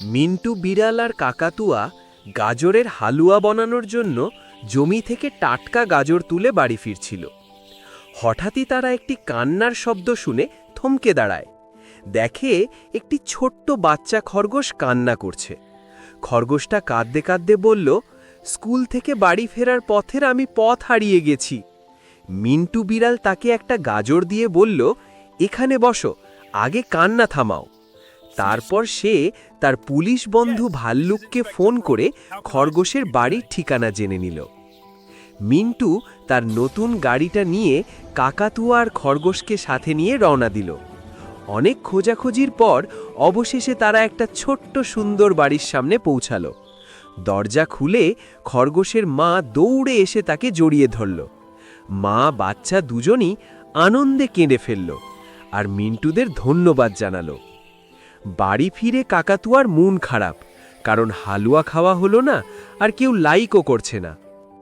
মিন্টু বিড়াল আর কাকাতুয়া গাজরের হালুয়া বানানোর জন্য জমি থেকে টাটকা গাজর তুলে বাড়ি ফিরছিল। হঠাৎই তারা একটি কান্নার শব্দ শুনে থমকে দাঁড়ায়। দেখে একটি ছোট্ট বাচ্চা খরগোশ কান্না করছে। খরগোশটা কাঁদতে কাঁদতে বলল, স্কুল থেকে বাড়ি ফেরার পথের আমি পথ হারিয়ে গেছি। মিন্টু বিড়াল তাকে একটা গাজর দিয়ে বলল, এখানে বসো, আগে কান্না থামাও। তারপর সে তার পুলিশ বন্ধু ভাল্লুককে ফোন করে খরগোশের বাড়ির ঠিকানা জেনে নিল। মিন্টু তার নতুন গাড়িটা নিয়ে কাকাতুয়া আর খরগোশকে সাথে নিয়ে রওনা দিল। অনেক খোঁজাখুঁজির পর অবশেষে তারা একটা ছোট্ট সুন্দর বাড়ির সামনে পৌঁছালো। দরজা খুলে খরগোশের মা দৌড়ে এসে তাকে জড়িয়ে ধরল। মা বাচ্চা দুজনই আনন্দে কেঁদে ফেলল আর মিন্টুদের ধন্যবাদ জানালো। বাড়ি ফিরে কাকাতুয়ার মন খারাপ, কারণ হালুয়া খাওয়া হলো না আর কেউ লাইকও করছে না।